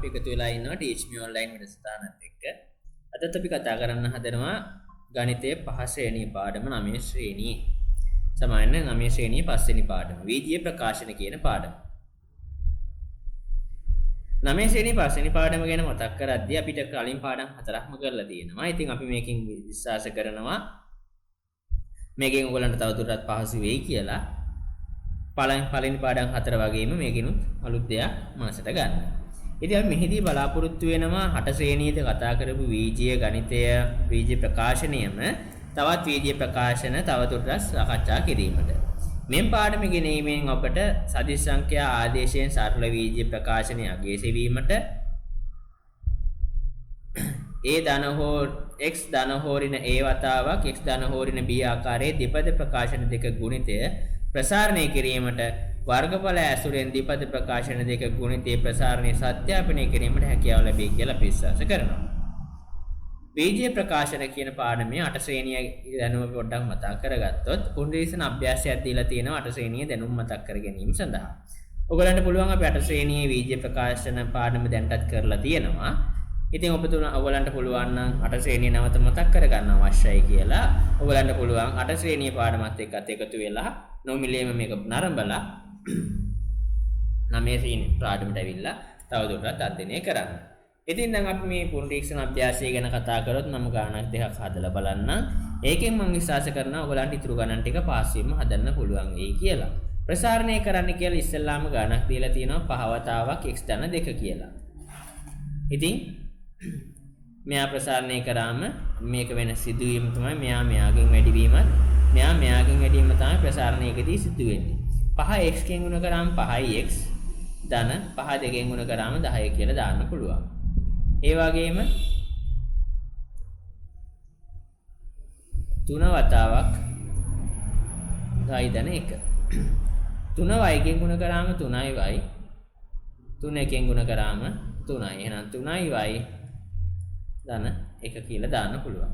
අපි එකතු වෙලා ඉන්නවා Teach Me Online වැඩසටහනත් එක්ක. අදත් අපි කතා කරන්න හදනවා ගණිතයේ 5 ශ්‍රේණිය පාඩම 9 ශ්‍රේණියේ. සමාන 9 ශ්‍රේණියේ 5 වෙනි පාඩම. වීජීය ප්‍රකාශන කියන පාඩම. 9 ශ්‍රේණියේ 5 වෙනි පාඩම ගැන මතක් කරද්දී අපිට කලින් පාඩම් 4ක්ම කරලා තියෙනවා. ඉතින් අපි මේකෙන් විශ්වාස කරනවා මේකෙන් ඔයගලන්ට තවදුරටත් පහසු වෙයි කියලා. පළවෙනි පාඩම් 4 වගේම මේකිනුත් අලුත් දෙයක් මාසෙට ගන්න. ඉතින් අපි මෙහිදී බලාපොරොත්තු වෙනවා 8 ශ්‍රේණියේදී කතා කරපු වීජීය ගණිතය වීජීය ප්‍රකාශනයම තවත් වීජීය ප්‍රකාශන තවදුරටත් සාකච්ඡා කිරීමට. මේ පාඩම ගෙනීමෙන් ඔබට සදිස් සංඛ්‍යා ආදේශයෙන් සරල වීජීය ප්‍රකාශනය අගය සෙවීමට a ධන හෝ x ධන හෝ ඍණ a වතාවක් x ධන හෝ ඍණ b ආකාරයේ දෙපද ප්‍රකාශන දෙක ගුණිතය ප්‍රසාරණය කිරීමට වර්ගඵල ඇසුරෙන් දෙපද ප්‍රකාශන දෙක ගුණිතයේ ප්‍රසාරණය සත්‍යාපනය කිරීමට හැකියාව ලැබේ කියලා අපි විශ්වාස කරනවා. වීජීය ප්‍රකාශන කියන පාඩමේ 8 ශ්‍රේණිය දැනුම පොඩ්ඩක් මතක් කරගත්තොත් පුනරීක්ෂණ අභ්‍යාසයක් දීලා තියෙනවා 8 ශ්‍රේණිය දැනුම මතක් කර ගැනීම සඳහා. ඔයගලන්ට පුළුවන් අපි 8 ශ්‍රේණියේ වීජීය ප්‍රකාශන පාඩම දැන්ටත් කරලා තියෙනවා. ඉතින් ඔයගලන්ට පුළුවන් නම් 8 ශ්‍රේණිය නැවත මතක් කරගන්න අවශ්‍යයි කියලා. ඔයගලන්ට පුළුවන් 8 ශ්‍රේණිය පාඩමත් එක්කත් එකතු වෙලා නොමිලේම මේක නරඹලා 9 ශ්‍රේණිය පාඩමට ඇවිල්ලා තවදුරටත් අධ්‍යයනය කරන්න. ඉතින් දැන් අපි මේ පුනරීක්ෂණ අභ්‍යාසය ගැන කතා කරොත් මම ගණනක් දෙකක් හදලා බලන්න. ඒකෙන් මම විශ්වාස කරනවා ඔයගලන්ට ඉතුරු ගණන් ටික පාස් වීම හදන්න පුළුවන් වෙයි කියලා. ප්‍රසාරණය කරන්න කියලා ඉස්සෙල්ලාම ගණනක් දීලා තියෙනවා 5 වතාවක් x ධන 2 කියලා. ඉතින් මෙයා ප්‍රසාරණය කරාම මේක වෙන සිදුවීම තමයි මෙයාගෙන් වැඩිවීමත් මෙයාගෙන් වැඩිවීම තමයි ප්‍රසාරණයකදී සිදු වෙන්නේ. 5x කින් ගුණ කරාම 5x ධන 5 දෙකෙන් ගුණ කරාම 10 කියලා දාන්න පුළුවන්. ඒ වගේම 3 වතාවක් y ධන 1 3y කින් ගුණ කරාම 3y 3 එකෙන් ගුණ කරාම 3y එහෙනම් 3y ධන 1 කියලා දාන්න පුළුවන්.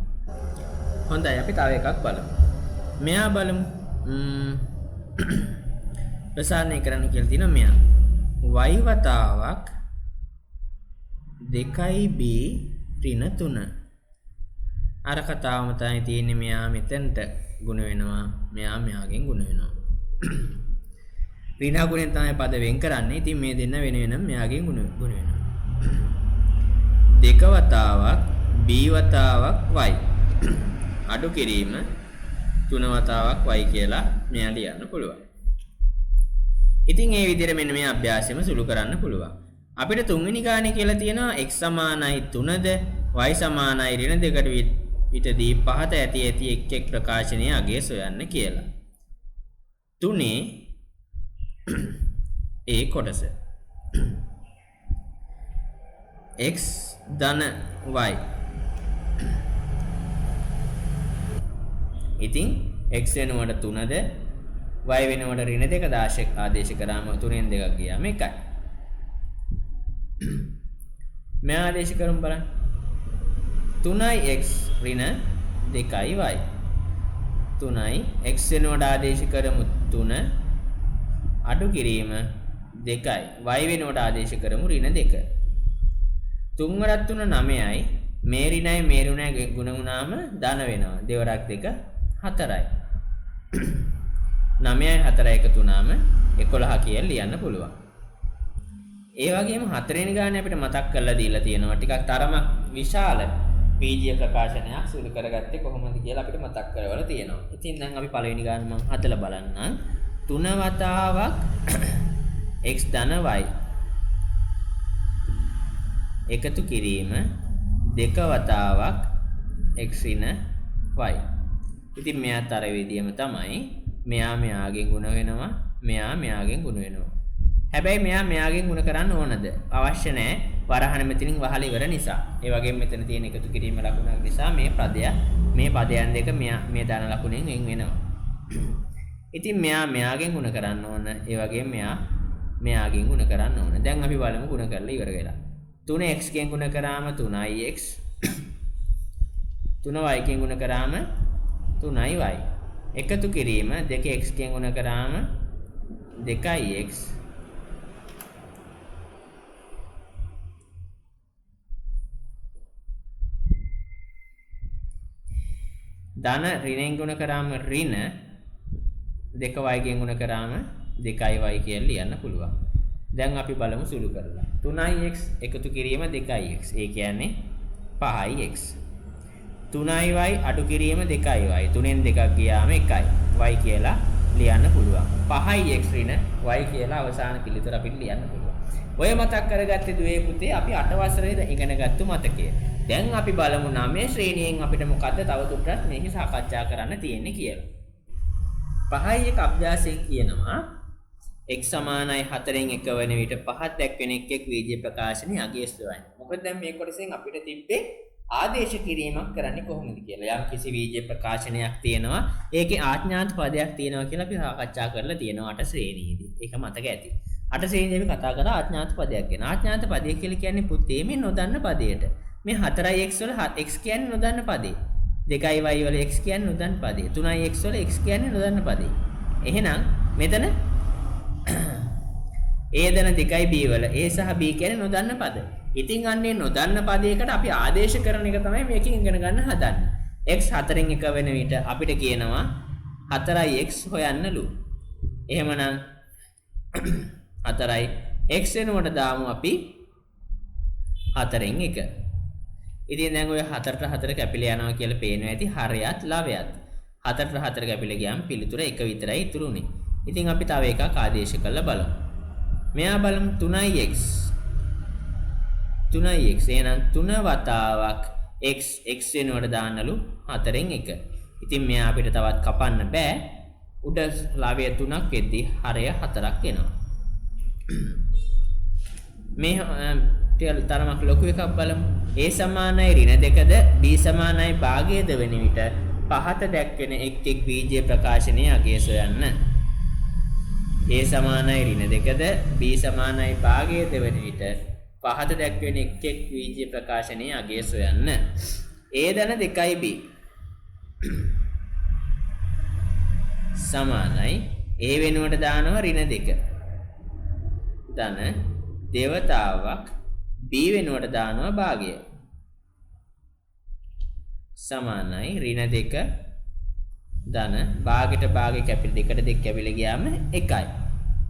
හොඳයි අපි තව එකක් බලමු. මෙයා බලමු. ප්‍රසාරණය කරන්න කියලා තියෙනවා මෙයා y වතාවක් 2b ඍණ 3. අර කතාවම තමයි තියෙන්නේ මෙයා මෙතනට ගුණ වෙනවා මෙයාගෙන් ගුණ වෙනවා. ඍණ ගුණෙන් තමයි පද වෙන් කරන්නේ. ඉතින් මේ දෙන්න වෙන වෙනම මෙයාගෙන් ගුණ වෙනවා. 2 වතාවක් b වතාවක් y අඩු කිරීම 3 වතාවක් y කියලා මෙයා ලියන්න පුළුවන්. ඉතින් මේ විදිහට මෙන්න මේ අභ්‍යාසෙම සුළු කරන්න පුළුවන්. අපිට තුන්වෙනි ගානේ කියලා තියෙනවා x සමානයි 3ද y සමානයි ඍණ 2කට විතදී පහත ඇති එක් ප්‍රකාශනයේ අගය සොයන්න කියලා. 3 a කොටස x ධන y. ඉතින් x වෙනුවට 3ද y වෙනුවට ඍණ 2 ආදේශ කරාම 3න් 2ක් ගියාම 1යි. මේ ආදේශ කරමු බලන්න. 3x ඍණ 2y 3යි x වෙනුවට ආදේශ කරමු 3 අඩු කිරීම 2යි y වෙනුවට ආදේශ කරමු ඍණ 2. 3 වරක් 3 9යි මේ ඍණයි ගුණ වුණාම ධන වෙනවා. දෙවරක් 2 4යි. 9යි 4යි එකතු වුණාම 11 කියලා ලියන්න පුළුවන්. ඒ වගේම 4 වෙනි ගානේ අපිට මතක් කරලා දීලා තියෙනවා ටිකක් තරමක් විශාල වීජීය ප්‍රකාශනයක් සුළු කරගත්තේ කොහොමද කියලා අපිට මතක් කරවලා තියෙනවා. ඉතින් දැන් අපි පළවෙනි ගානේ මම හදලා බලන්නම්. 3 වතාවක් x ධන y එකතු කිරීම 2 වතාවක් x ඍණ y. ඉතින් මෙයාත් අර විදියම තමයි මෙයාගෙන් ගුණ වෙනවා මෙයාගෙන් ගුණ වෙනවා. හැබැයි මෙයාගෙන් ගුණ කරන්න ඕනද? අවශ්‍ය නැහැ. වරහන මෙතනින් වහලා ඉවර නිසා. ඒ වගේම මෙතන තියෙන එකතු කිරීම ලකුණක් නිසා මේ පදයන් දෙක මේ ධන ලකුණෙන් වෙන් වෙනවා. ඉතින් මෙයාගෙන් ගුණ කරන්න ඕන. ඒ වගේම මෙයාගෙන් ගුණ කරන්න ඕන. දැන් අපි බලමු ගුණ කරලා ඉවර වෙලා. 3x කින් ගුණ කරාම 3ix 3y කින් ගුණ කරාම 3y එකතු කිරීම 2x කින් ගුණ කරාම 2x ධන ඍණෙන් ගුණ කරාම ඍණ 2y ගෙන් ගුණ කරාම 2y කියලා ලියන්න පුළුවන්. දැන් අපි බලමු සුළු කරලා. 3x එකතු කිරීම 2x. ඒ කියන්නේ 5x. 3y අඩු කිරීම 2y. 3න් 2ක් ගියාම 1යි. y කියලා ලියන්න පුළුවන්. 5x ඍණ y කියලා අවසාන පිළිතුර අපිට ලියන්න පුළුවන්. ඔය මතක් කරගත්තේ දුවේ පුතේ අපි 8 වසරේ ඉගෙනගත්තු මතකය. දැන් අපි බලමු 9 ශ්‍රේණියෙන් අපිට මොකද්ද තව දුරටත් මේක සාකච්ඡා කරන්න තියෙන්නේ කියලා. 5යි එක අභ්‍යාසයෙන් කියනවා x සමානයි 4න් 1 වෙන විට 5ක් දැක්වෙන එක් වීජය ප්‍රකාශනයේ අගය සොයන්න. මොකද දැන් මේ කොටසෙන් අපිට තිබ්බේ ආදේශ කිරීමක් කරන්නේ කොහොමද කියලා. යම් කිසි වීජය ප්‍රකාශනයක් තියෙනවා ඒකේ ආඥාන්ත පදයක් තියෙනවා කියලා අපි සාකච්ඡා කරලා තියෙනවා 8 ශ්‍රේණියේදී. ඒක මතක ඇති. 8 ශ්‍රේණියේදී අපි කතා කරා ආඥාන්ත පදයක් ගැන. ආඥාන්ත පදය කියලා කියන්නේ පුතේ මේ නොදන්න පදයට. මේ 4x වල x කියන්නේ නොදන්න පදේ. 2y වල x කියන්නේ නොදන්න පදේ. 3x වල x කියන්නේ නොදන්න පදේ. එහෙනම් මෙතන a දන 2b වල a සහ b කියන්නේ නොදන්න පද. ඉතින් අන්නේ නොදන්න පදයකට අපි ආදේශ කරන එක තමයි මේකෙන් ඉගෙන ගන්න හදන්නේ. x 4න් 1 වෙන විට අපිට කියනවා 4x හොයන්නලු. එහෙමනම් 4යි x වෙනුවට දාමු අපි 4න් 1. ඉතින් දැන් ඔය 4ට 4 කැපිලා යනවා කියලා පේනවා ඇති හරයත් ලවයත්. 4ට 4 කැපිලා ගියාම පිළිතුර 1 විතරයි ඉතුරු උනේ. ඉතින් අපි තව එකක් ආදේශ කරලා බලමු. මෙයා බලමු 3x. 3x එහෙනම් 3 වතාවක් x වෙනුවට දාන්නලු 4න් 1. ඉතින් මෙයා අපිට තවත් කපන්න බෑ. උඩ ලවය 3ක් වෙද්දි හරය 4ක් එනවා. මේ තරමක් ලොකු එකක් බලමු. a සමානයි ඍණ 2ද b සමානයි භාගයද වෙන විට පහත දැක්වෙන එක් වීජය ප්‍රකාශනයේ අගය සොයන්න. a සමානයි ඍණ 2ද b සමානයි භාගයද වෙන විට පහත දැක්වෙන එක් වීජය ප්‍රකාශනයේ අගය සොයන්න. a ධන 2යි b සමානයි a වෙනුවට දානවා ඍණ 2 ධන දේවතාවක් b වෙනුවට දානවා භාගය සමානයි ඍණ 2 ධන භාගයට භාගය කැපිලා දෙකට දෙක කැපිලා ගියාම 1යි.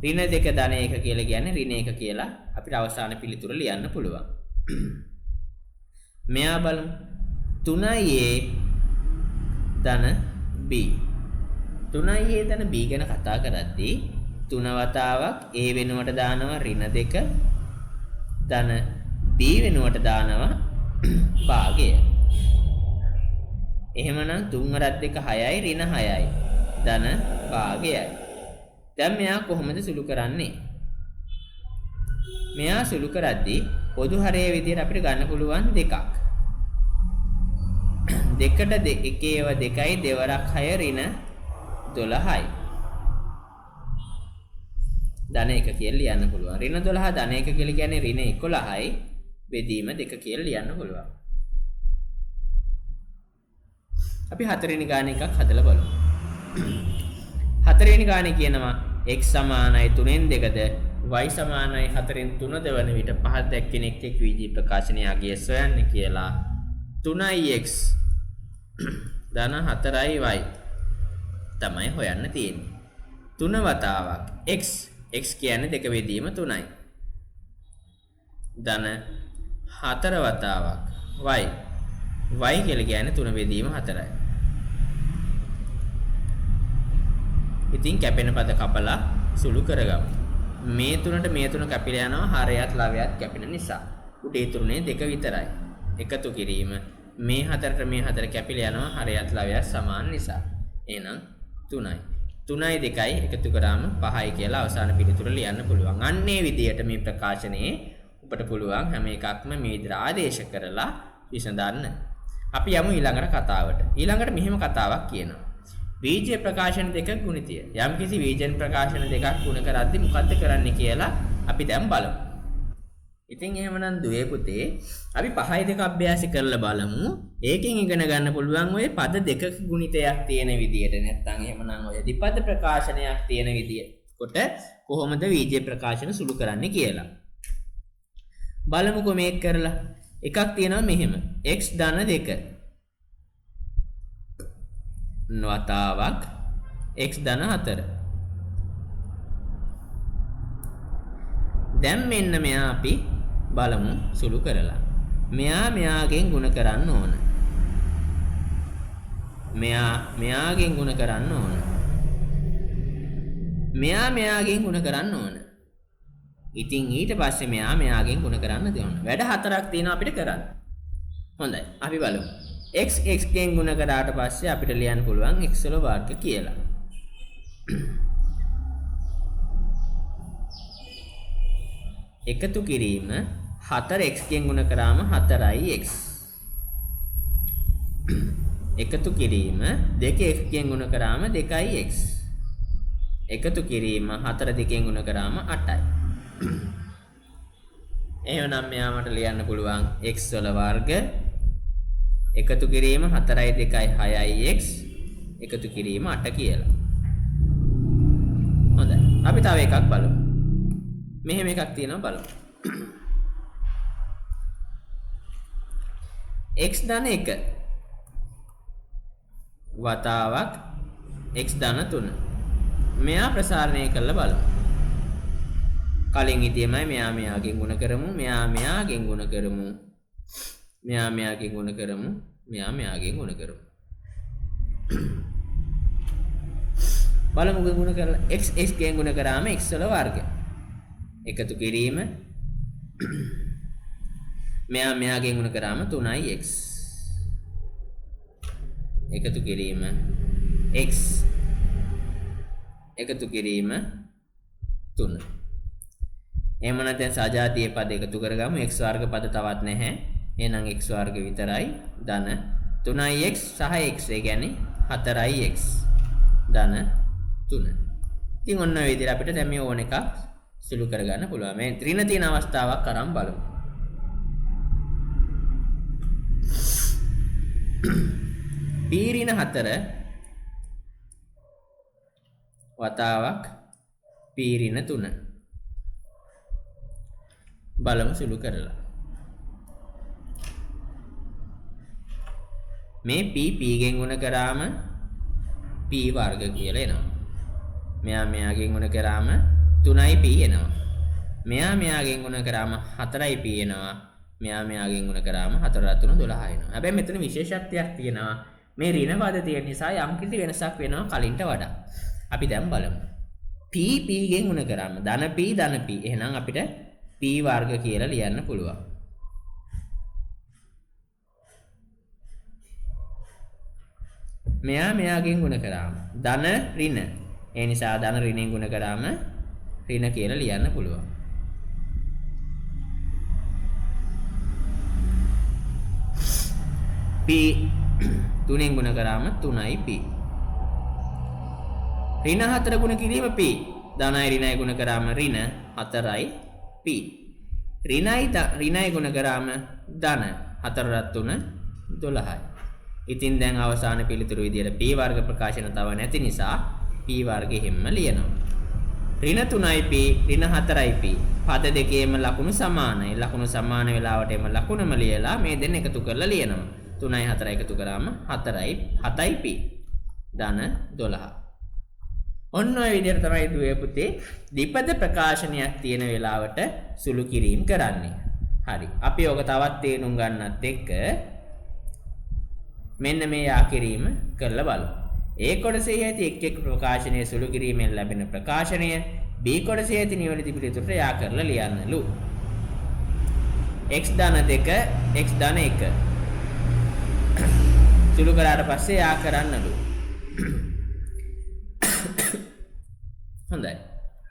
ඍණ 2 ධන 1 කියලා කියන්නේ ඍණ 1 කියලා අපිට අවසාන පිළිතුර ලියන්න පුළුවන්. මෙයා බලමු 3a ධන b. 3a ධන b ගැන කතා කරද්දී 3 වතාවක් a වෙනුවට දානවා ඍණ 2 ධන b වෙනුවට දානවා භාගය. එහෙමනම් 3 වරක් 2 6යි ඍණ 6යි ධන භාගයයි. දැන් මෙයා කොහොමද සුළු කරන්නේ? මෙයා සුළු කරද්දී පොදු හරයේ විදිහට අපිට ගන්න පුළුවන් දෙකක්. දෙකට එකේව 2යි දෙවරක් 6 ඍණ 12යි. ධන 1 කියලා ලියන්න පුළුවන්. ඍණ 12 ධන 1 කියලා කියන්නේ ඍණ 11යි බෙදීම 2 කියලා ලියන්න පුළුවන්. අපි හතරවෙනි ගාන එකක් හදලා බලමු. හතරවෙනි ගානේ කියනවා x සමානයි 3න් 2ද y සමානයි 4න් 3ද වන විට පහත් දැක්වෙන එක් වීජී ප්‍රකාශනයේ අගය සොයන්න කියලා 3x ධන 4y තමයි හොයන්න තියෙන්නේ. 3 වතාවක් x කියන්නේ 2 බෙදීම 3යි. ධන 4 වතාවක් y කියලා කියන්නේ 3 බෙදීම 4යි. ඉතින් කැපෙන පද කපලා සුළු කරගමු. මේ තුනට මේ තුන කැපිලා යනවා හරයත් ලවයත් කැපෙන නිසා. උඩේ තුනේ 2 විතරයි. එකතු කිරීම මේ 4ට මේ 4 කැපිලා යනවා හරයත් ලවයත් සමාන නිසා. එහෙනම් 3යි. 3යි 2යි එකතු කරාම 5යි කියලා අවසාන පිළිතුර ලියන්න පුළුවන්. අන්නේ විදියට මේ ප්‍රකාශනයේ ඔබට පුළුවන් හැම එකක්ම මේ විදිහට ආදේශ කරලා විසඳන්න. අපි යමු ඊළඟට කතාවට. ඊළඟට මෙහෙම කතාවක් කියනවා. වීජ ප්‍රකාශන දෙක ගුණිතය. යම්කිසි වීජන ප්‍රකාශන දෙකක් ගුණ කරද්දී මොකද්ද කරන්නේ කියලා අපි දැන් බලමු. ඉතින් එහෙමනම් දුවේ පුතේ අපි 5යි 2 අභ්‍යාස කරලා බලමු. ඒකෙන් ඉගෙන ගන්න පුළුවන් ඔය පද දෙකක ගුණිතයක් තියෙන විදියට නැත්නම් එහෙමනම් ඔය දෙපද ප්‍රකාශනයක් තියෙන විදියට කොහොමද වීජ ප්‍රකාශන සුළු කරන්නේ කියලා. බලමුකෝ මේක කරලා. එකක් තියෙනවා මෙහෙම x ධන 2 වතාවක් x ධන 4. දැන් මෙන්න මෙයා අපි බලමු සුළු කරලා. මෙයාගෙන් ගුණ කරන්න ඕන. මෙයාගෙන් ගුණ කරන්න ඕන. මෙයාගෙන් ගුණ කරන්න ඕන. ඉතින් ඊට පස්සේ මෙයාගෙන් ගුණ කරන්න දෙන්න. වැඩ 4ක් තියෙනවා අපිට කරන්න. හොඳයි. අපි බලමු. x ගෙන් ගුණ කරාට පස්සේ අපිට ලියන්න පුළුවන් x වල වර්ග කියලා. එකතු කිරීම 4x ගෙන් ගුණ කරාම 4x. එකතු කිරීම 2x ගෙන් ගුණ කරාම 2x. එකතු කිරීම 4 2ෙන් ගුණ කරාම 8යි. එහෙනම් මෙයාමට ලියන්න පුළුවන් x වල වර්ග එකතු කිරීම 4යි 2යි 6යි x එකතු කිරීම 8 කියලා. හොඳයි. අපි තව එකක් බලමු. මෙහෙම එකක් තියෙනවා බලමු. x ධන 1 වතාවක් x ධන 3. මෙයා ප්‍රසාරණය කරලා බලමු. කලින් හිටියමයි මෙයාගෙන් ගුණ කරමු. මෙයාගෙන් ගුණ කරමු. මෙයාගෙන් ගුණ කරමු. මෙයාගෙන් ගුණ කරමු. බලමු ගුණ කරලා x ගෙන් ගුණ කරාම x වල වර්ග. එකතු කිරීම මෙයාගෙන් ගුණ කරාම 3x. එකතු කිරීම x එකතු කිරීම 3. එහෙම නැත්නම් සජාතීය පද එකතු කරගමු. x වර්ග පද තවත් නැහැ. එහෙනම් x වර්ග විතරයි ධන 3x සහ x ඒ කියන්නේ 4x ධන 3. ඉතින් ඔන්න ඔය විදිහට අපිට දැන් මේ ඕන එකක් සුළු කරගන්න පුළුවන්. මේ ඍණ තියෙන අවස්ථාවක් අරන් බලමු. p ඍණ 4 වතාවක් p ඍණ 3. බලමු සුළු කරලා. මේ p ගෙන් ගුණ කරාම p වර්ග කියලා එනවා. මෙයාගෙන් ගුණ කරාම 3යි p එනවා. මෙයාගෙන් ගුණ කරාම 4යි p එනවා. මෙයාගෙන් ගුණ කරාම 4 3 12 එනවා. හැබැයි මෙතන විශේෂත්වයක් තියෙනවා. මේ ඍණ පද තියෙන නිසා යම්කිසි වෙනසක් වෙනවා කලින්ට වඩා. අපි දැන් බලමු. p ගෙන් ගුණ කරාම ධන p ධන p. එහෙනම් අපිට p වර්ග කියලා ලියන්න පුළුවන්. මෙයාගෙන් ගුණ කරාම ධන ඍණ. ඒ නිසා ධන ඍණෙන් ගුණ කරාම ඍණ කියලා ලියන්න පුළුවන්. p 3ෙන් ගුණ කරාම 3යි p. ඍණ 4 ගුණ කිරීම p. ධනයි ඍණයි ගුණ කරාම ඍණ 4යි p. ඍණයි ගුණ කරාම ධන 4 3 12යි. ඉතින් දැන් අවසාන පිළිතුරු විදියට p වර්ග ප්‍රකාශන තව නැති නිසා p වර්ග හැම ලියනවා. ඍණ 3යි p ඍණ 4යි p. පද දෙකේම ලකුණු සමානයි. ලකුණු සමාන වෙලාවට එම ලකුණම ලියලා මේ දෙන්න එකතු කරලා ලියනවා. 3යි 4යි එකතු කරාම 4යි 7යි p. ධන 12. ඔන්න ඔය විදිහට තමයි දුවේ පුතේ ද්විපද ප්‍රකාශනයක් තියෙන වෙලාවට සුළු කිරීම කරන්නේ. හරි. අපි ඔක තවත් තේරුම් ගන්නත් එක්ක මෙන්න මේ යා කිරීම කරලා බලමු. A කොටසේ ඇති එක් ප්‍රකාශනයේ සුළු කිරීමෙන් ලැබෙන ප්‍රකාශනය B කොටසේ ඇති නිවැරදි පිළිතුරට යා කරලා ලියන්නලු. x ධන 2 x ධන 1 සුළු කරාට පස්සේ යා කරන්නලු. හොඳයි.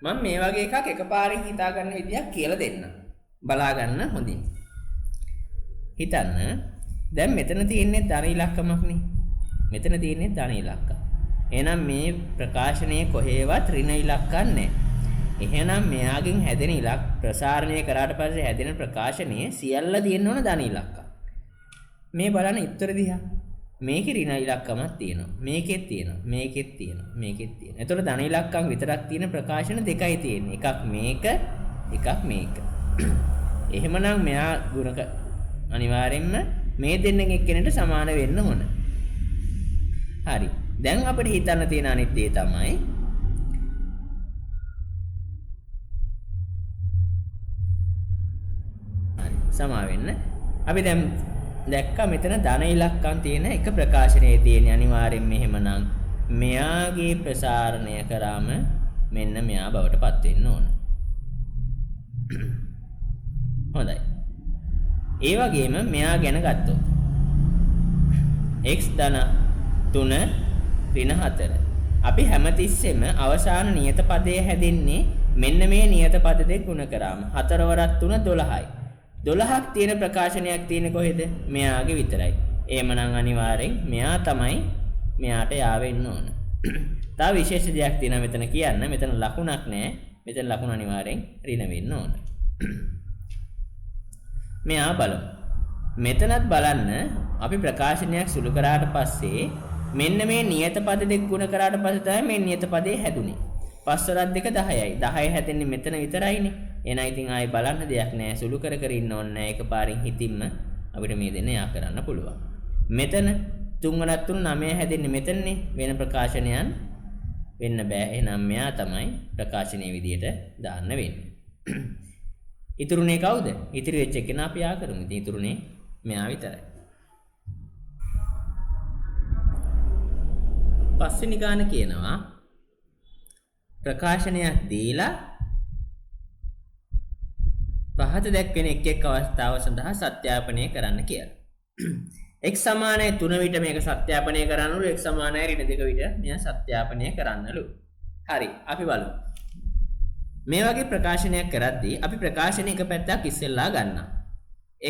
මම මේ වගේ එකක් එකපාරින් හිතා ගන්න විදියක් කියලා දෙන්නම්. බලා ගන්න හොඳින්. හිතන්න. දැන් මෙතන තියෙන්නේ ධන ඉලක්කමක්නේ. මෙතන තියෙන්නේ ධන ඉලක්ක. එහෙනම් මේ ප්‍රකාශනයේ කොහේවත් ඍණ ඉලක්කක් නැහැ. එහෙනම් මෙයාගෙන් හැදෙන ප්‍රසාරණය කරාට පස්සේ හැදෙන ප්‍රකාශනයේ සියල්ල තියෙන්න ඕන ධන ඉලක්ක. මේ බලන්න උත්තර දිහා. මේකේ ඍණ ඉලක්කමක් තියෙනවා. මේකෙත් තියෙනවා. මේකෙත් තියෙනවා. මේකෙත් තියෙනවා. එතකොට ධන ඉලක්කම් විතරක් තියෙන ප්‍රකාශන දෙකයි තියෙන්නේ. එකක් මේක, එකක් මේක. එහෙමනම් මෙයා ගුණක අනිවාර්යෙන්ම මේ දෙන්නෙන් එක්කෙනෙක්ට සමාන වෙන්න ඕන. හරි. දැන් අපිට හිතන්න තියෙන අනිත් දේ තමයි හරි සමා වෙන්න. අපි දැන් දැක්කා මෙතන ධන ඉලක්කම් තියෙන එක ප්‍රකාශනයේ තියෙන අනිවාර්යෙන් මෙහෙමනම් මෙයාගේ ප්‍රසාරණය කරාම මෙන්න මෙයා බවට පත් වෙන්න ඕන. හොඳයි. ඒ වගේම මෙයා ගැන ගත්තොත් x ධන 3 ඍණ 4. අපි හැමතිස්සෙම අවසාන නියත පදයේ හැදෙන්නේ මෙන්න මේ නියත පද දෙක ගුණ කරාම 4 වරක් 3 12යි. 12ක් තියෙන ප්‍රකාශනයක් තියෙන්නේ කොහෙද? මෙයාගේ විතරයි. එහෙමනම් අනිවාර්යෙන් මෙයා තමයි මෙයාට යාවෙන්න ඕන. තව විශේෂ දෙයක් තියෙනවා මෙතන කියන්න. මෙතන ලකුණක් නැහැ. මෙතන ලකුණ අනිවාර්යෙන් ඍණ වෙන්න ඕන. මෙයා බලමු. මෙතනත් බලන්න අපි ප්‍රකාශනයක් සුළු කරාට පස්සේ මෙන්න මේ නියත පද දෙක ගුණ කරාට පස්සේ තමයි මේ නියත පදේ හැදුනේ. 5 වරක් 2 10යි. 10 හැදෙන්නේ මෙතන විතරයිනේ. එහෙනම් ඉතින් ආයි බලන්න දෙයක් නැහැ. සුළු කර කර ඉන්න ඕනේ නැහැ. එකපාරින් හිතින්ම අපිට මේ දෙන්න යා කරන්න පුළුවන්. මෙතන 3 වරක් 3 9 හැදෙන්නේ මෙතනනේ. වෙන ප්‍රකාශනයන් වෙන්න බෑ. එහෙනම් මෙයා තමයි ප්‍රකාශනීය විදියට දාන්න වෙන්නේ. ඉතුරුනේ කවුද? ඉතිරි වෙච්ච එකන අපි යා කරමු. ඉතින් ඉතුරුනේ මෙයා විතරයි. පස්වෙනි ගාන කියනවා ප්‍රකාශනයක් දීලා පහත දැක්වෙන එක් එක් අවස්ථාව සඳහා සත්‍යාපනය කරන්න කියලා. x සමානයි 3 විට මේක සත්‍යාපනය කරන්නලු x සමානයි ඍණ 2 විට මෙයා සත්‍යාපනය කරන්නලු. හරි අපි බලමු. මේ වගේ ප්‍රකාශනයක් කරද්දී අපි ප්‍රකාශන එක පැත්තක් ඉස්සෙල්ලා ගන්නවා.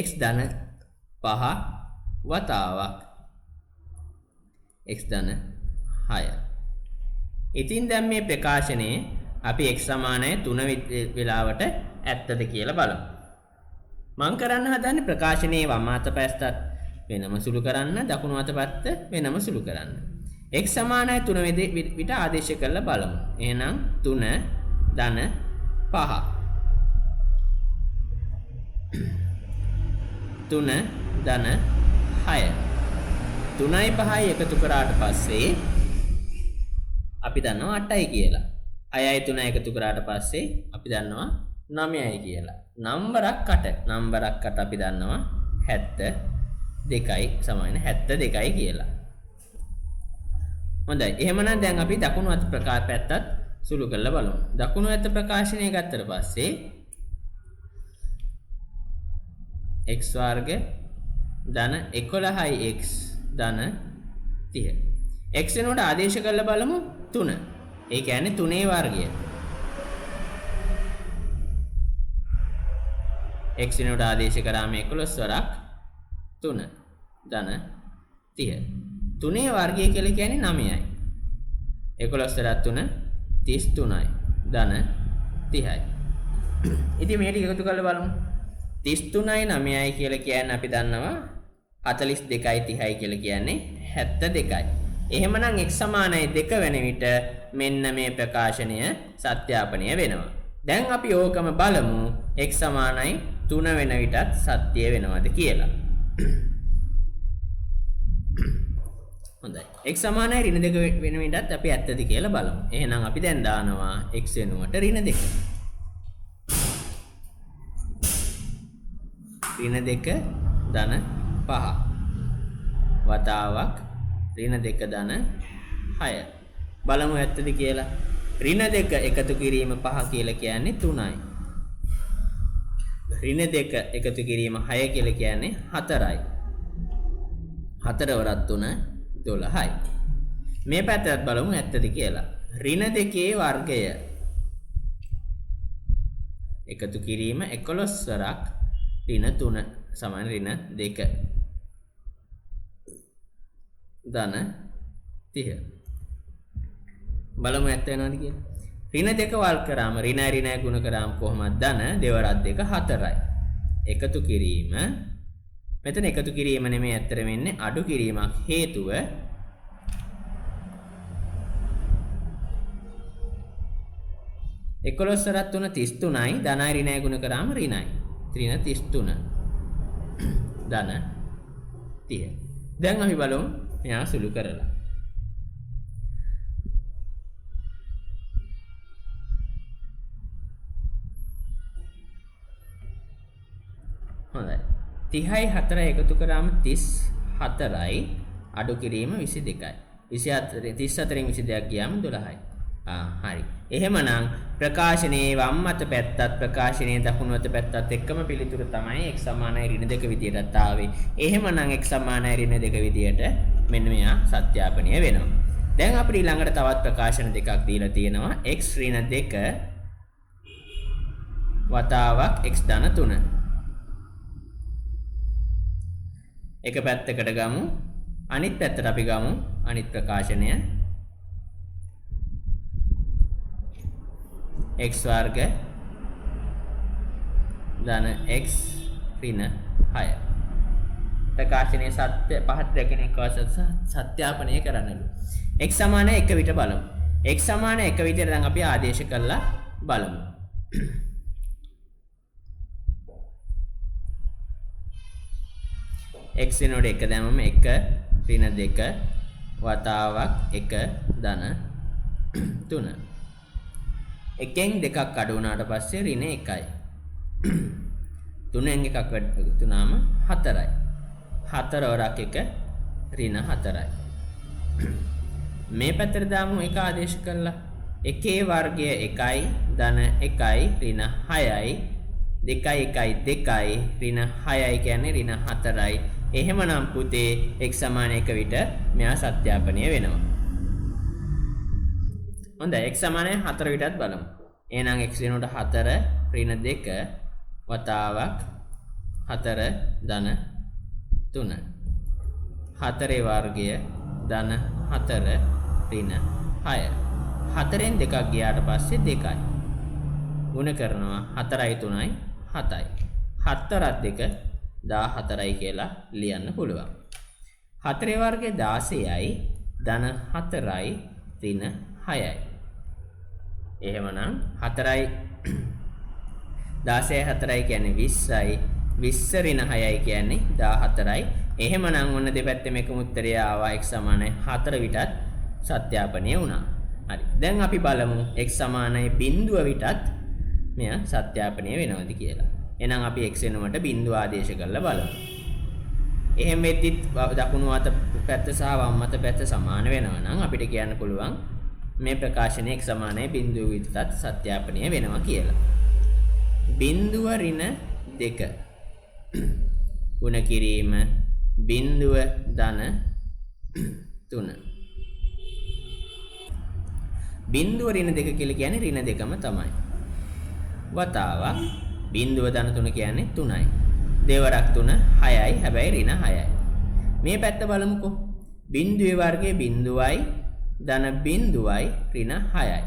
x ධන 5 වතාවක් x ධන 6. ඉතින් දැන් මේ ප්‍රකාශනයේ අපි x සමානයි 3 වෙලාවට ඇත්තද කියලා බලමු. මම කරන්න හදන්නේ ප්‍රකාශනයේ වම් අත පැත්තත් වෙනම සුළු කරන්න, දකුණු අත පැත්ත වෙනම සුළු කරන්න. x සමානයි 3 විට ආදේශ කරලා බලමු. එහෙනම් 3 ධන 5 3 ධන 6 3යි 5යි එකතු කරාට පස්සේ අපි දන්නවා 8යි කියලා. 6යි 3යි එකතු කරාට පස්සේ අපි දන්නවා 9යි කියලා. නම්බරක් 8. නම්බරක් 8 අපි දන්නවා 72යි සමාන 72යි කියලා. හොඳයි. එහෙමනම් දැන් අපි දකුණු අත පැත්තත් සුළු කරලා බලමු. දකුණු අත ප්‍රකාශනය ගත්තට පස්සේ x වර්ග ධන 11යි x ධන 30. x වෙනුවට ආදේශ කරලා බලමු 3. ඒ කියන්නේ 3 වර්ගය. x වෙනුවට ආදේශ කරාම 11 වරක් 3 ධන 30. 3 වර්ගය කියලා කියන්නේ 9යි. 11 වරක් 3 33යි ධන 30යි. ඉතින් මේ ටික එකතු කරලා බලමු. 33යි 9යි කියලා කියන්නේ අපි දන්නවා 42යි 30යි කියලා කියන්නේ 72යි. එහෙමනම් x සමානයි 2 වෙන විට මෙන්න මේ ප්‍රකාශනය සත්‍යාපනය වෙනවා. දැන් අපි ඕකම බලමු x සමානයි 3 වෙන විටත් සත්‍ය වෙනවද කියලා. හොඳයි. x සමානයි ඍණ 2 වෙන විටත් අපි ඇත්තද කියලා බලමු. එහෙනම් අපි දැන් දානවා x වෙනුවට ඍණ 2. ඍණ 2 ධන 5 වතාවක් ඍණ 2 ධන 6. බලමු ඇත්තද කියලා. ඍණ 2 එකතු කිරීම 5 කියලා කියන්නේ 3යි. ඍණ 2 එකතු කිරීම 6 කියලා කියන්නේ 4යි. 4 වරක් 3 12යි. මේ පැත්තත් බලමු ඇත්තද කියලා. ඍණ 2 වර්ගය එකතු කිරීම 11 වරක් ඍණ 3 සමාන ඍණ 2 ධන 30. බලමු ඇත්ත වෙනවද කියලා. ඍණ 2 වල් කරාම ඍණ ගුණ කරාම කොහොමද ධන 2 වරක් 2 4යි. එකතු කිරීම මෙතන එකතු කිරීම නෙමෙයි ඇත්තට වෙන්නේ අඩු කිරීමක් හේතුව එකොළොස් වරක් 3 33යි ධනයි ඍණයි ගුණ කරාම ඍණයි. ඍණ 33 ධන 30. දැන් අපි බලමු මෙයා සුළු කරලා. 30යි 4යි එකතු කරාම 34යි අඩු කිරීම 22යි. 34න් 22ක් ගියාම 12යි. හරි. එහෙමනම් ප්‍රකාශනයේ වම් අත පැත්තත් ප්‍රකාශනයේ දකුණු අත පැත්තත් එක්කම පිළිතුර තමයි x සමානයි ඍණ 2 විදියටත් ආවේ. එහෙමනම් x සමානයි ඍණ 2 විදියට මෙන්න මෙයා සත්‍යාපනීය වෙනවා. දැන් අපිට ඊළඟට තවත් ප්‍රකාශන දෙකක් දීලා තියෙනවා x ඍණ 2 වතාවක් x ධන 3. එක පැත්තකට ගමු. අනිත් පැත්තට අපි ගමු අනිත් ප්‍රකාශනය x වර්ග ධන x ඍණ 6. ප්‍රකාශනයේ සත්‍ය පහත් රැකෙන එක සත්‍යාපනය කරන්නලු. x සමාන 1 විතර බලමු. x සමාන 1 විතර දැන් අපි ආදේශ කරලා බලමු. x වෙනකොට 1 දැම්මම 1 ඍණ 2 වතාවක් 1 ධන 3. එකෙන් දෙකක් අඩු වුණාට පස්සේ ඍණ 1යි. 3ෙන් එකක් වැඩි තුනම 4යි. 4 වරක් 1 ඍණ 4යි. මේ පැත්තට දාමු එක ආදේශ කරලා. 1 වර්ගය 1යි ධන 1යි ඍණ 6යි 2යි 1යි 2යි ඍණ 6යි කියන්නේ ඍණ 4යි. එහෙමනම් පුතේ x සමාන 1 විට මෙයා සත්‍යාපනීය වෙනවා. හොඳයි x සමාන 4 විටත් බලමු. එහෙනම් x වෙනකොට 4 ඍණ 2 වතාවක් 4 ධන 3. 4 වර්ගය ධන 4 ඍණ 6. 4ෙන් දෙකක් ගියාට පස්සේ 2යි. ගුණ කරනවා 4යි 3යි 7යි. 7 2 14යි කියලා ලියන්න පුළුවන්. 4 වර්ගය 16යි ධන 4යි ඍණ 6යි. එහෙමනම් 4යි 16යි 4යි කියන්නේ 20යි 20 ඍණ 6යි කියන්නේ 14යි. එහෙමනම් ඔන්න දෙපැත්තෙම එකම උත්තරය ආවා x සමානයි 4 විටත් සත්‍යාපනීය වුණා. හරි. දැන් අපි බලමු x සමානයි බිඳුව විටත් මෙය සත්‍යාපනීය වෙනවද කියලා. එහෙනම් අපි x වෙනුවට බිඳුව ආදේශ කරලා බලමු. එහෙම වෙද්දිත් දකුණු අත පැත්ත සහ වම් අත පැත්ත සමාන වෙනවා නම් අපිට කියන්න පුළුවන් මේ ප්‍රකාශනය x සමානයි බිඳුව විටත් සත්‍යාපනීය වෙනවා කියලා. බිඳුව ඍණ 2 ගුණ කිරීම බිඳුව ධන 3. බිඳුව ඍණ 2 කියලා කියන්නේ ඍණ 2ම තමයි. වතාවක් බිඳුව ධන 3 කියන්නේ 3යි. දෙවරක් 3 6යි හැබැයි ඍණ 6යි. මේ පැත්ත බලමුකෝ. බිඳුවේ වර්ගයේ බිඳුවයි ධන බිඳුවයි ඍණ 6යි.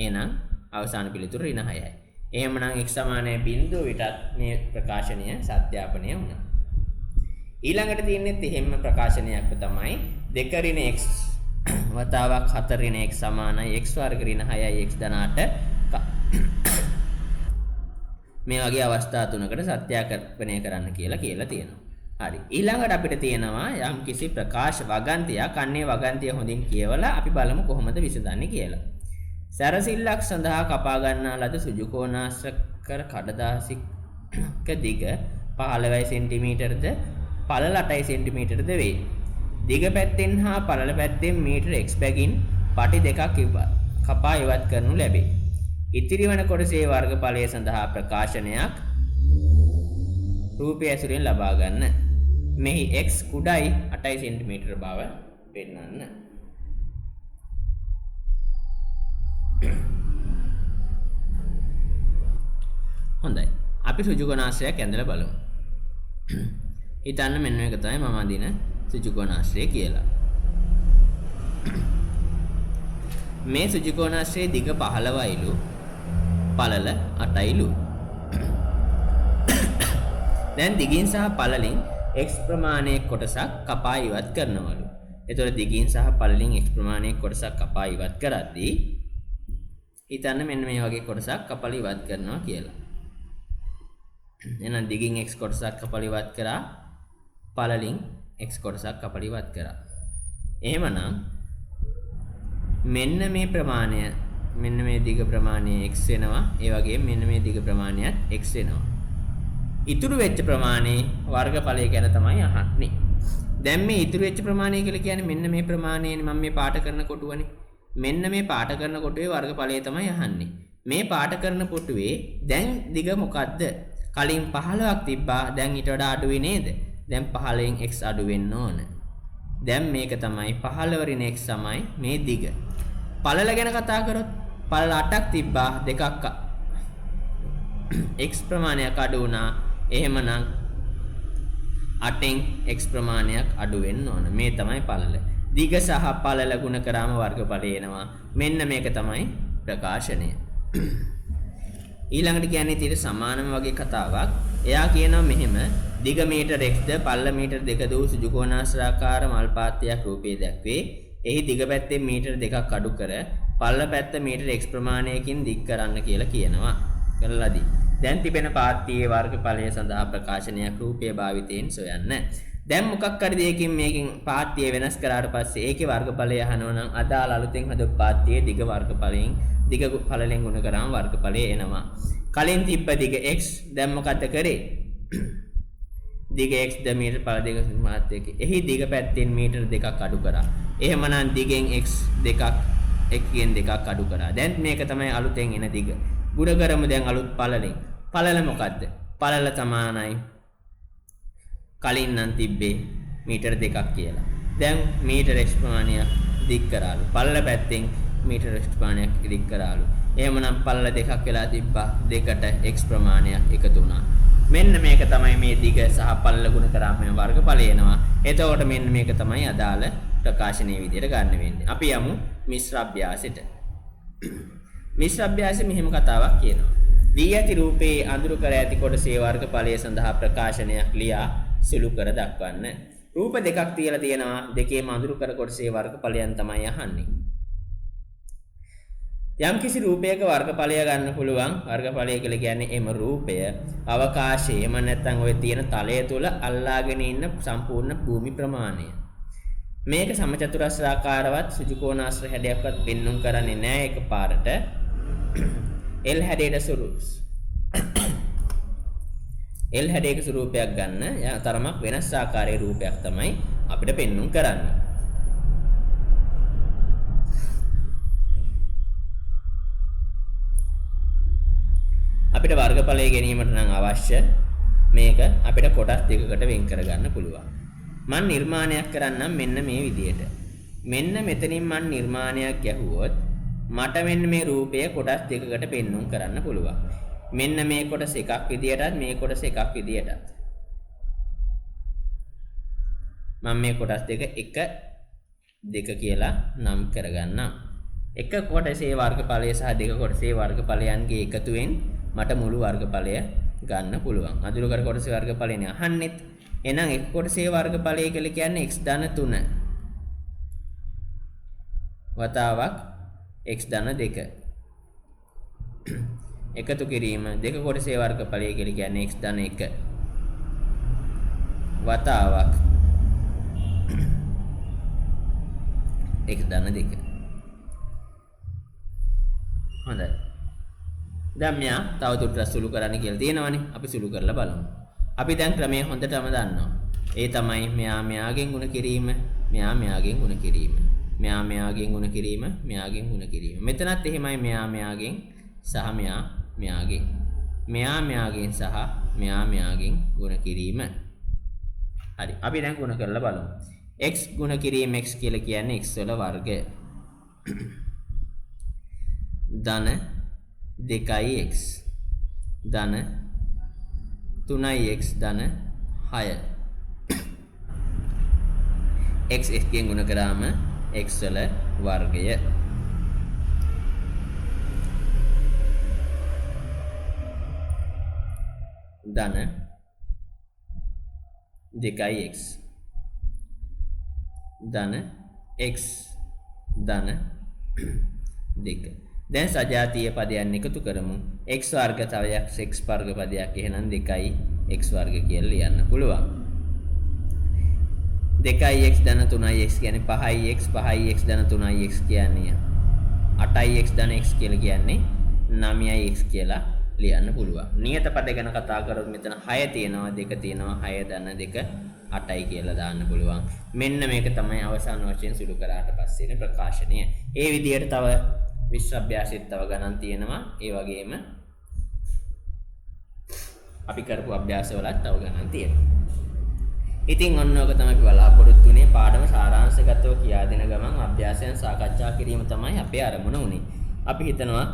එහෙනම් අවසාන පිළිතුර ඍණ 6යි. එහෙමනම් x සමානයි බිඳුව විටත් මේ ප්‍රකාශනය සත්‍යාපනීය වුණා. ඊළඟට තියෙන්නේ එහෙම්ම ප්‍රකාශනයක් තමයි 2 ඍණ x වතාවක් 4 ඍණ x සමානයි x වර්ග ඍණ 6යි x ධන 8. මේ වගේ අවස්ථා තුනකට සත්‍යාපනය කරන්න කියලා තියෙනවා. හරි. ඊළඟට අපිට තියෙනවා යම් කිසි ප්‍රකාශ වගන්තියක්. අන්නේ වගන්තිය හොඳින් කියවලා අපි බලමු කොහොමද විසඳන්නේ කියලා. සැරසිල්ලක් සඳහා කපා ගන්නා ලද සුජුකෝණාශ්‍රක කඩදාසියක දිග 15 සෙන්ටිමීටරද පළල 8 සෙන්ටිමීටරද වේ. දිග පැත්තෙන් හා පළල පැත්තෙන් මීටර x බැගින් පටි දෙකක් කපා ඉවත් කරනු ලැබේ. ඉතිරි වන කොටසේ වර්ගඵලය සඳහා ප්‍රකාශනයක් රූපය ඇසුරෙන් ලබා ගන්න. මෙහි x කුඩයි 8 සෙන්ටිමීටර බව පෙන්වන්න. හොඳයි. අපි සුජුකෝණාශ්‍රයක් ඇඳලා බලමු. හිතන්න මෙන්න මේක තමයි මම අඳින සුජුකෝණාශ්‍රය කියලා. මේ සුජුකෝණාශ්‍රයේ දිග 15යිලු පළල 8යිලු. දැන් දිගින් සහ පළලින් x ප්‍රමාණයේ කොටසක් කපා ඉවත් කරනවලු. එතකොට දිගින් සහ පළලින් x ප්‍රමාණයේ කොටසක් කපා ඉවත් කරද්දී හිතන්න මෙන්න මේ වගේ කොටසක් කපලා ඉවත් කරනවා කියලා. එහෙනම් දිගින් x කොටසක් කපලා ඉවත් කරා පළලින් x කොටසක් කපලා ඉවත් කරා. එහෙමනම් මෙන්න මේ ප්‍රමාණය මෙන්න මේ දිග ප්‍රමාණය x වෙනවා. ඒ වගේම මෙන්න මේ දිග ප්‍රමාණයත් x වෙනවා. ඉතුරු වෙච්ච ප්‍රමාණය වර්ගඵලය ගැන තමයි අහන්නේ. දැන් මේ ඉතුරු වෙච්ච ප්‍රමාණය කියලා කියන්නේ මෙන්න මේ ප්‍රමාණයනේ මම මේ පාට කරන කොටුවනේ. මෙන්න මේ පාට කරන කොටුවේ වර්ගඵලය තමයි අහන්නේ. මේ පාට කරන කොටුවේ දැන් දිග මොකද්ද? කලින් 15ක් තිබ්බා. දැන් ඊට වඩා අඩුයි නේද? දැන් 15න් x අඩු වෙන්න ඕන. දැන් මේක තමයි 15 වරින් x තමයි මේ දිග. පළල ගැන කතා කරොත් පළල 8ක් තිබ්බා. දෙකක් x ප්‍රමාණයක් අඩු වුණා. එහෙමනම් 8න් x ප්‍රමාණයක් අඩු වෙන්න ඕන. මේ තමයි පළල. දිග සහ පළල ගුණ කරාම වර්ගඵලය එනවා. මෙන්න මේක තමයි ප්‍රකාශනය. ඊළඟට කියන්නේ ඊට සමානම වගේ කතාවක්. එයා කියනවා මෙහෙම දිග මීටර xද පළල මීටර 2 දූ සුජු කෝණාශ්‍රාකාර මල් පාත්‍යයක් රූපයේ දැක්වේ. එහි දිග පැත්තෙන් මීටර 2ක් අඩු කර පළල පැත්ත මීටර x ප්‍රමාණයකින් දික් කරන්න කියලා කියනවා. කළාදී. දැන් තිබෙන පාත්‍යයේ වර්ගඵලය සඳහා ප්‍රකාශනයක් රූපයේ භාවිතයෙන් සොයන්න. දැන් මොකක් හරි දෙයකින් මේකෙන් පාත්‍යය වෙනස් කරාට පස්සේ ඒකේ වර්ගඵලය අහනවා නම් අදාළ අලුතෙන් හදපු පාත්‍යයේ දිග වර්ගඵලයෙන් දිග පළලෙන් ගුණ කරාම වර්ගඵලය එනවා. කලින් තිබ්බ දිග x දැන් මොකද කරේ? දිග x ද මීටර පළ දෙක මාත්‍යයක. එහි දිග පැත්තෙන් මීටර 2ක් අඩු කරා. එහෙමනම් දිගෙන් x 2ක් xගෙන් 2ක් අඩු කරා. දැන් මේක තමයි අලුතෙන් එන දිග. ගුණ කරමු දැන් අලුත් පළලෙන්. පළල මොකද්ද? පළල සමානයි කලින් නම් තිබ්බේ මීටර 2ක් කියලා. දැන් මීටර x ප්‍රමාණයක් දික් කරාලු. පළල පැත්තෙන් මීටර x ප්‍රමාණයක් දික් කරාලු. එහෙමනම් පළල දෙකක් වෙලා තිබ්බා. දෙකට x ප්‍රමාණයක් එකතු වුණා. මෙන්න මේක තමයි මේ දිග සහ පළල ගුණ කරාම මේ වර්ගඵලය එනවා. එතකොට මෙන්න මේක තමයි අදාළ ප්‍රකාශනීය විදියට ගන්න වෙන්නේ. අපි යමු මිශ්‍ර අභ්‍යාසෙට. මිශ්‍ර අභ්‍යාසෙ මෙහෙම කතාවක් කියනවා. දී ඇති රූපේ අඳුරු කර ඇති කොටසේ වර්ගඵලය සඳහා ප්‍රකාශනයක් ලියා සුළු කර දක්වන්න. රූප දෙකක් තියලා තියෙනවා. දෙකේම අඳුරු කර කොටසේ වර්ගඵලයන් තමයි අහන්නේ. යම්කිසි රූපයක වර්ගඵලය ගන්න පුළුවන්. වර්ගඵලය කියලා කියන්නේ එම රූපය අවකාශයේ එම නැත්නම් ඔය තියෙන තලය තුල අල්ලාගෙන ඉන්න සම්පූර්ණ භූමි ප්‍රමාණය. මේක සමචතුරස්‍රාකාරවත් සුජුකෝණාශ්‍ර හැඩයක්වත් පෙන්눔 කරන්නේ නැහැ එකපාරට. L හැඩයට L හැඩයක ස්වරූපයක් ගන්න තරමක් වෙනස් ආකාරයේ රූපයක් තමයි අපිට පෙන්눔 කරන්නේ. අපිට වර්ගඵලය ගැනීමට නම් අවශ්‍ය මේක අපිට කොටස් දෙකකට වෙන් කරගන්න පුළුවන්. මම නිර්මාණයක් කරන්නම් මෙන්න මේ විදියට. මෙන්න මෙතනින් මම නිර්මාණයක් ගැහුවොත් මට මෙන්න මේ රූපය කොටස් දෙකකට පෙන්눔 කරන්න පුළුවන්. මෙන්න මේ කොටස එකක් විදියටත් මේ කොටස එකක් විදියටත්. මම මේ කොටස් දෙක 1 2 කියලා නම් කරගන්නම්. එක කොටසේ වර්ගඵලය සහ දෙක කොටසේ වර්ගඵලයන්ගේ එකතුවෙන් මට මුළු වර්ගඵලය ගන්න පුළුවන්. අඳුරු කර කොටසේ වර්ගඵලයනේ අහන්නෙත්. එහෙනම් එක කොටසේ වර්ගඵලය කියලා කියන්නේ x ධන 3 වතාවක් x ධන 2 එකතු කිරීම දෙක කොටසේ වර්ගඵලය කියලා කියන්නේ x ධන 1 වතාවක් x ධන 2. හොඳයි. දැන් මෙයා තවදුරටත් සුළු කරන්න කියලා තියෙනවානේ. අපි සුළු කරලා බලමු. අපි දැන් ක්‍රමය හොඳටම දන්නවා. ඒ තමයි මෙයා මෙයාගෙන් ගුණ කිරීම, මෙයා මෙයාගෙන් ගුණ කිරීම, මෙයා මෙයාගෙන් ගුණ කිරීම, මෙයාගෙන් ගුණ කිරීම. මෙතනත් එහෙමයි මෙයා මෙයාගෙන් සහ මෙයා මෙයාගෙන්. මෙයා මෙයාගෙන් සහ මෙයා මෙයාගෙන් ගුණ කිරීම. හරි. අපි දැන් ගුණ කරලා බලමු. x ගුණ කිරීම x කියලා කියන්නේ x වල වර්ගය. ධන 2x ධන 3x ධන 6 x එකෙන් ගුණ කරාම x වල වර්ගය ධන 2x ධන x ධන 2. දැන් සජාතීය පදයන් එකතු කරමු. x වර්ග තවයක් x වර්ග පදයක් එහෙනම් 2යි x වර්ග කියලා ලියන්න පුළුවන්. 2යි x ධන 3යි x කියන්නේ 5යි x 5යි x ධන 3යි x කියන්නේ 8යි x ධන x කියලා කියන්නේ 9යි x කියලා ලියන්න පුළුවන්. නියත පද ගැන කතා කරොත් මෙතන 6 තියෙනවා, 2 තියෙනවා, 6 ධන 2 8යි කියලා දාන්න පුළුවන්. මෙන්න මේක තමයි අවසාන වශයෙන් සුළු කරාට පස්සේ ප්‍රකාශනය. ඒ විදිහට තව විශ්ව අභ්‍යාසෙත් තව ගණන් තියෙනවා. ඒ වගේම අපි කරපු අභ්‍යාසවලත් තව ගණන් තියෙනවා. ඉතින් ඔන්න ඔක තමයි බලාපොරොත්තු වෙන්නේ පාඩම සාරාංශගතව කියා දෙන ගමන් අභ්‍යාසයන් සාකච්ඡා කිරීම තමයි අපේ අරමුණ උනේ. අපි හිතනවා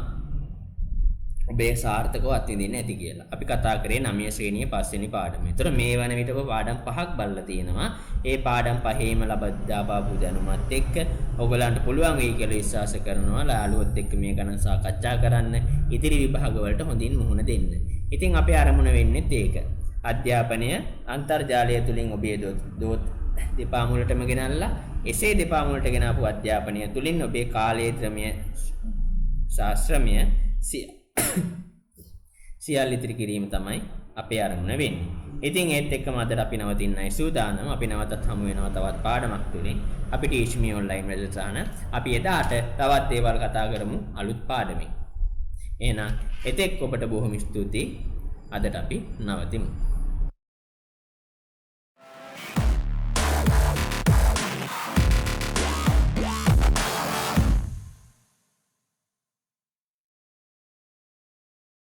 ඔබේ සාර්ථකව අත්විඳින්න ඇති කියලා. අපි කතා කරේ 9 ශ්‍රේණියේ 5 වෙනි පාඩම. ඒතර මේ වන විට ඔබ පාඩම් 5ක් බලලා තියෙනවා. ඒ පාඩම් පහේම ලබාපු දැනුමත් එක්ක ඔයගලන්ට පුළුවන් වෙයි කියලා විශ්වාස කරනවා. ලාළුවොත් එක්ක මේ ගණන් සාකච්ඡා කරන්න, ඉදිරි විභාග වලට හොඳින් මුහුණ දෙන්න. ඉතින් අපේ අරමුණ වෙන්නේ ඒක. අධ්‍යාපනය අන්තර්ජාලය තුලින් ඔබේ දොත් දෙපා මුලටම ගෙනල්ලා එසේ දෙපා මුලට ගෙනාපු අධ්‍යාපනය තුලින් ඔබේ කාලේත්‍රමය ශාස්ත්‍රමය සියල්ල ඉතිරි කිරීම තමයි අපේ අරමුණ වෙන්නේ. ඉතින් ඒත් එක්කම අදට අපි නවතින්නයි සූදානම්. අපි නැවතත් හමු වෙනවා තවත් පාඩමක් තුලින්. අපි ටීච්.මී ඔන්ලයින් වැඩසටහන අපි එදාට තවත් දේවල් කතා කරමු අලුත් පාඩමකින්. එහෙනම් එතෙක් ඔබට බොහොම ස්තුතියි. අදට අපි නවතිමු.